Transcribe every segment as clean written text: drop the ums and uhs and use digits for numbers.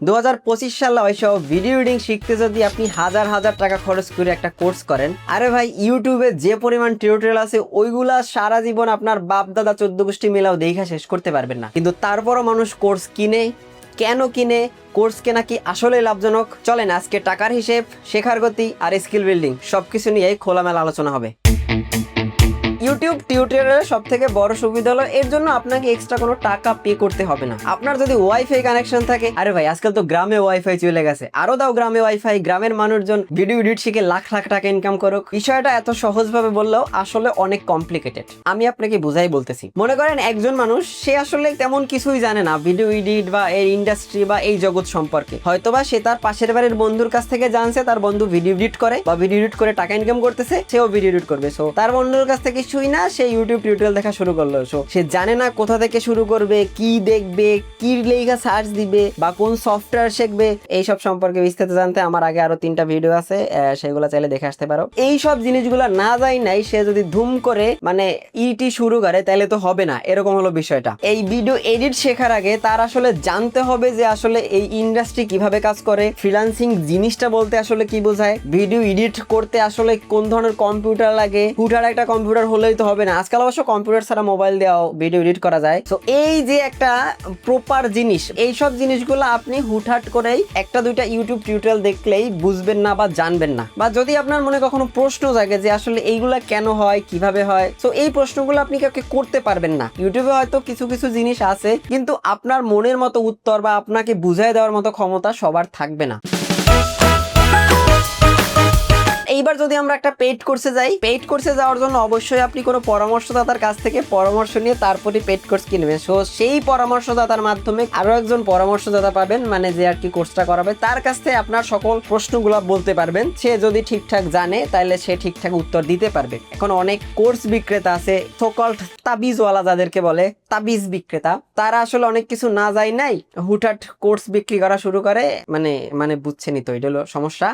2025 সালে ওইসব video editing শিখতে যদি আপনি হাজার হাজার টাকা খরচ করে একটা কোর্স করেন, আরে ভাই ইউটিউবে যে পরিমাণ টিউটোরিয়াল আছে ওইগুলা সারা জীবন আপনার বাপ দাদা 14 গোষ্ঠী মিলাও দেখা শেষ করতে পারবেন না। কিন্তু তারপরও মানুষ কোর্স কিনে। কেন কিনে? কোর্স কেনা কি আসলে লাভজনক? চলেন আজকে টাকার হিসেব, শেখার গতি আর স্কিল বিল্ডিং সবকিছু নিয়ে খোলামেলা আলোচনা হবে। ইউটিউব টিউটোরিয়ালের সব থেকে বড় সুবিধা হলো এর জন্য আপনাকে এক্সট্রা কোনো টাকা পে করতে হবে না। আপনার যদি ওয়াইফাই কানেকশন থাকে, আরে ভাই আজকাল তো গ্রামে ওয়াইফাই চলে গেছে, আরো দাও গ্রামে ওয়াইফাই, গ্রামের মানুষজন ভিডিও এডিট শিখে লাখ লাখ টাকা ইনকাম করুক। বিষয়টা এত সহজভাবে বললেও আসলে অনেক কমপ্লিকেটেড। আমি আপনাকে বুঝাই বলতেছি। মনে করেন একজন মানুষ, সে আসলে তেমন কিছুই জানে না ভিডিও এডিট বা এই ইন্ডাস্ট্রি বা এই জগৎ সম্পর্কে। হয়তোবা সে তার পাশের বাড়ির বন্ধুর কাছ থেকে জানছে তার বন্ধু ভিডিও এডিট করে বা ভিডিও এডিট করে টাকা ইনকাম করতেছে, সেও ভিডিও এডিট করবে। সো তার বন্ধুর কাছ থেকে কিছুই না, সে ইউটিউব টিউটোরিয়াল দেখা শুরু করলো। সো সে জানে না কোথা থেকে শুরু করবে, কি দেখবে, কি লেখা সার্চ দিবে বা কোন সফটওয়্যার শিখবে। এইসব সম্পর্কে বিস্তারিত জানতে আমার আগে আরো 3টা ভিডিও আছে, সেগুলো চাইলে দেখে আসতে পারো। এই সব জিনিসগুলো না যায় নাই, সে যদি ধুম করে মানে ইটি শুরু করে তাহলে তো হবে না, এরকম হলো বিষয়টা। এই ভিডিও এডিট শেখার আগে তার আসলে জানতে হবে যে আসলে এই ইন্ডাস্ট্রি কিভাবে কাজ করে, ফ্রিল্যান্সিং জিনিসটা বলতে আসলে কি বোঝায়, ভিডিও এডিট করতে আসলে কোন ধরনের কম্পিউটার লাগে। হুটহাট একটা কম্পিউটার হলেই তো হবে না, আজকাল অবশ্য কম্পিউটার ছাড়া মোবাইল দিয়েও ভিডিও এডিট করা যায়। তো এই যে একটা প্রপার জিনিস, এই সব জিনিসগুলো আপনি হুটহাট করেই একটা দুইটা ইউটিউব টিউটোরিয়াল দেখলেই বুঝবেন না বা জানবেন না। বা যদি আপনার মনে কখনো প্রশ্ন জাগে যে আসলে এইগুলা কেন হয়, কিভাবে হয়, তো এই প্রশ্নগুলো আপনি কাউকে করতে পারবেন না। ইউটিউবে হয়তো কিছু কিছু জিনিস আছে, কিন্তু আপনার মনের মতো উত্তর বা আপনাকে বুঝাই দেওয়ার মতো ক্ষমতা সবার থাকবে না। এইবার যদি আমরা একটা পেইড কোর্সে যাই, পেইড কোর্সে যাওয়ার জন্য অবশ্যই আপনি কোনো পরামর্শদাতার কাছ থেকে পরামর্শ নিয়ে তারপরে পেইড কোর্স কিনবেন। সো সেই পরামর্শদাতার মাধ্যমে আরো একজন পরামর্শদাতা পাবেন, মানে যে আর কি কোর্সটা করাবে, তার কাছ থেকে আপনার সকল প্রশ্নগুলো বলতে পারবেন। সে যদি ঠিকঠাক জানে তাহলে সে ঠিকঠাক উত্তর দিতে পারবে। এখন অনেক কোর্স বিক্রেতা আছে, সোকল্ড তাবিজওয়ালা যাদেরকে বলে, তাবিজ বিক্রেতা, তারা আসলে অনেক কিছু না যায় নাই হুটহাট কোর্স বিক্রি করা শুরু করে। মানে বুঝছেনই তো, এটা হলো সমস্যা।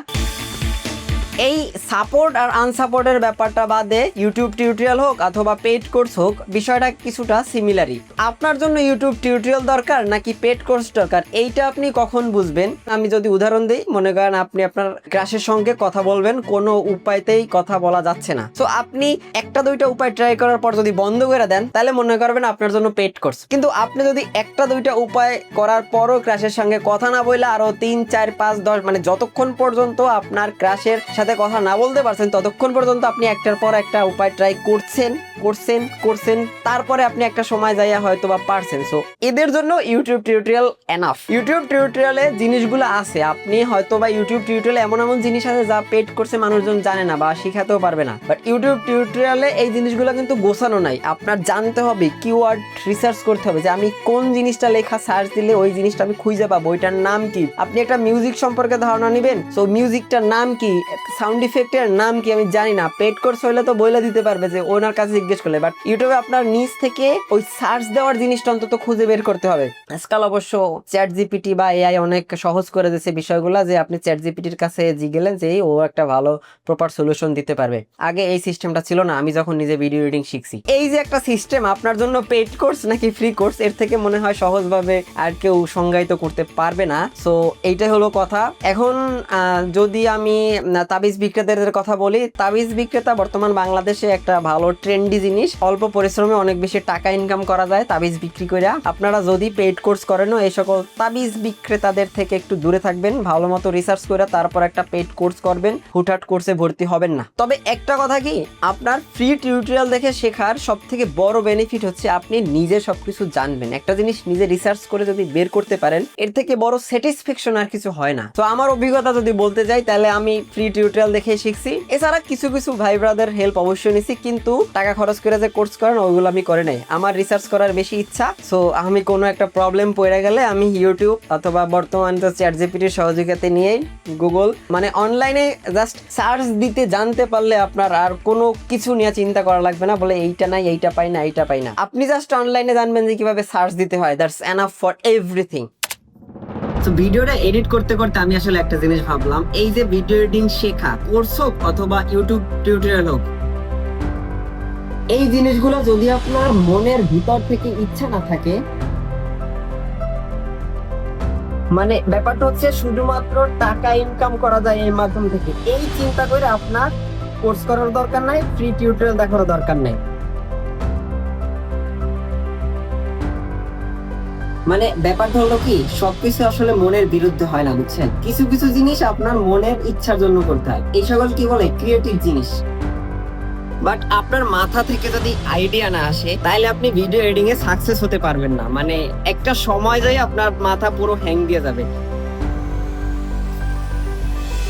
এই সাপোর্ট আর আনসাপোর্টের ব্যাপারটা বাদে ইউটিউব টিউটোরিয়াল হোক অথবা পেড কোর্স হোক, বিষয়টা কিছুটা সিমিলারই। আপনার জন্য ইউটিউব টিউটোরিয়াল দরকার নাকি পেড কোর্স দরকার, এইটা আপনি কখন বুঝবেন? আমি যদি উদাহরণ দিই, মনে করেন আপনি আপনার ক্রাশের সঙ্গে কথা বলবেন, কোনো উপায়তেই কথা বলা যাচ্ছে না। তো আপনি একটা দুইটা উপায় ট্রাই করার পর যদি বন্ধ করে দেন, তাহলে মনে করবেন আপনার জন্য পেড কোর্স। কিন্তু আপনি যদি একটা দুইটা উপায় করার পরও ক্রাশের সঙ্গে কথা না বলে আরো 3, 4, 5, 10 মানে যতক্ষণ পর্যন্ত আপনার ক্রাশের সাথে কথা না বলতে পারছেন ততক্ষণ পর্যন্ত আপনি একটার পর একটা উপায় ট্রাই করছেন, তারপরে আপনি একটা সময় যাইয়া হয়তো বা পারছেন। সো এদের জন্য ইউটিউব টিউটোরিয়াল এনাফ। ইউটিউব টিউটোরিয়ালে জিনিসগুলো আছে, আপনি হয়তো বা ইউটিউব টিউটোরিয়ালে এমন এমন জিনিস আছে যা পেড কোর্সে মানুষজন জানে না বা শিখাতেও পারবে না, বাট ইউটিউব টিউটোরিয়ালে এই জিনিসগুলো কিন্তু গোছানো নাই। আপনার জানতে হবে, কিওয়ার্ড রিসার্চ করতে হবে যে আমি কোন জিনিসটা লেখা সার্চ দিলে ওই জিনিসটা আমি খুঁজে পাবো, ওইটার নাম কি। আপনি একটা মিউজিক সম্পর্কে ধারণা নেবেন, সো মিউজিকটার নাম কি, সাউন্ড ইফেক্টের নাম কি, আমি জানি না। পেড কোর্স হইলে তো বলে দিতে পারবে যে ওনার কাছে জিজ্ঞেস করলে, বাট ইউটিউবে আপনার নিজ থেকে ওই সার্চ দেওয়ার জিনিসটা অন্তত খুঁজে বের করতে হবে। আজকাল অবশ্য চ্যাট জিপিটি বা এআই অনেক সহজ করে দিয়েছে বিষয়গুলো, যে আপনি চ্যাট জিপিটির কাছে জিগেলেন যে ও একটা ভালো প্রপার সলিউশন দিতে পারবে। আগে এই সিস্টেমটা ছিল না, আমি যখন নিজে ভিডিও এডিটিং শিখছি। এই যে একটা সিস্টেম, আপনার জন্য পেড কোর্স নাকি ফ্রি কোর্স, এর থেকে মনে হয় সহজভাবে আর কেউ সংজ্ঞায়িত করতে পারবে না। সো এইটাই হলো কথা। এখন যদি আমি তাবিজ বিক্রেতাদের কথা বলি, তাবিজ বিক্রেতা বর্তমান বাংলাদেশে একটা ভালো ট্রেন্ডি জিনিস। অল্প পরিশ্রমে অনেক বেশি টাকা ইনকাম করা যায় তাবিজ বিক্রি করে। আপনারা যদি পেইড কোর্স করেন, এই সকল তাবিজ বিক্রেতাদের থেকে একটু দূরে থাকবেন, ভালো মতো রিসার্চ করে তারপর একটা পেইড কোর্স করবেন, হুটহাট কোর্সে ভর্তি হবেন না। তবে একটা কথা কি, আপনার ফ্রি টিউটোরিয়াল দেখে শেখার সব থেকে বড় বেনিফিট হচ্ছে আপনি নিজে সবকিছু জানবেন। একটা জিনিস নিজে রিসার্চ করে যদি বের করতে পারেন, এর থেকে বড় স্যাটিসফ্যাকশন আর কিছু হয় না। তো আমার অভিজ্ঞতা যদি বলতে যাই, তাহলে আমি ফ্রি টিউটোরিয়াল দেখে শিখছি। এছাড়া কিছু কিছু ভাই ব্রাদার হেল্প অবশ্যই নিছি, কিন্তু টাকা খরচ করে যে কোর্স করেন ওইগুলো আমি করে নাই। আমার রিসার্চ করার বেশি ইচ্ছা। সো আমি কোনো একটা প্রবলেম পড়ে গেলে আমি ইউটিউব অথবা বর্তমানে তো চ্যাট জিপিটির সহযোগিতা নিয়েই গুগল, মানে অনলাইনে জাস্ট সার্চ দিতে জানতে পারলে আপনার আর কোনো কিছু নিয়ে চিন্তা করা লাগবে না, বলে এইটা নাই, এইটা পাই না, এইটা পাই না। আপনি জাস্ট অনলাইনে জানবেন যে কিভাবে সার্চ দিতে হয়, দ্যাটস এনাফ ফর এভরিথিং। তো ভিডিওটা এডিট করতে করতে আমি আসলে একটা জিনিস ভাবলাম, এই যে ভিডিও এডিটিং শেখা কোর্স হোক অথবা ইউটিউব টিউটোরিয়াল হোক, এই জিনিসগুলো যদি আপনার মনের ভিতর থেকে ইচ্ছা না থাকে, মানে ব্যাপারটা হচ্ছে শুধুমাত্র টাকা ইনকাম করা যায় এই মাধ্যম থেকে, এই চিন্তা করে আপনার কোর্স করার দরকার নাই, ফ্রি টিউটোরিয়াল দেখার দরকার নাই। মানে ব্যাপারটা হলো কি, সবকিছু আসলে মনের বিরুদ্ধে হয় না, বুঝছেন? কিছু কিছু জিনিস আপনার মনের ইচ্ছার জন্য করতে হয়, এই সকল কি বলে ক্রিয়েটিভ জিনিস। বাট আপনার মাথা থেকে যদি আইডিয়া না আসে তাহলে আপনি ভিডিও এডিটিং এ সাকসেস হতে পারবেন না। মানে একটা সময় যায় আপনার মাথা পুরো হ্যাং দিয়ে যাবে।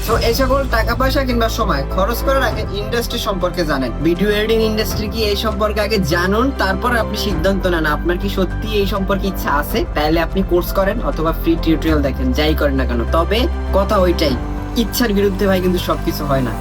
তো এই সকল টাকা পয়সা কিংবা সময় খরচ করার আগে ইন্ডাস্ট্রি সম্পর্কে জানেন। ভিডিও এডিটিং ইন্ডাস্ট্রি কি এই সম্পর্কে আগে জানুন, তারপর আপনি সিদ্ধান্ত নেন আপনার কি সত্যি এই সম্পর্কে ইচ্ছা আছে। তাহলে আপনি কোর্স করেন অথবা ফ্রি টিউটোরিয়াল দেখেন, যাই করেন না কেন। তবে কথা ওইটাই, ইচ্ছার বিরুদ্ধে ভাই কিন্তু সবকিছু হয় না।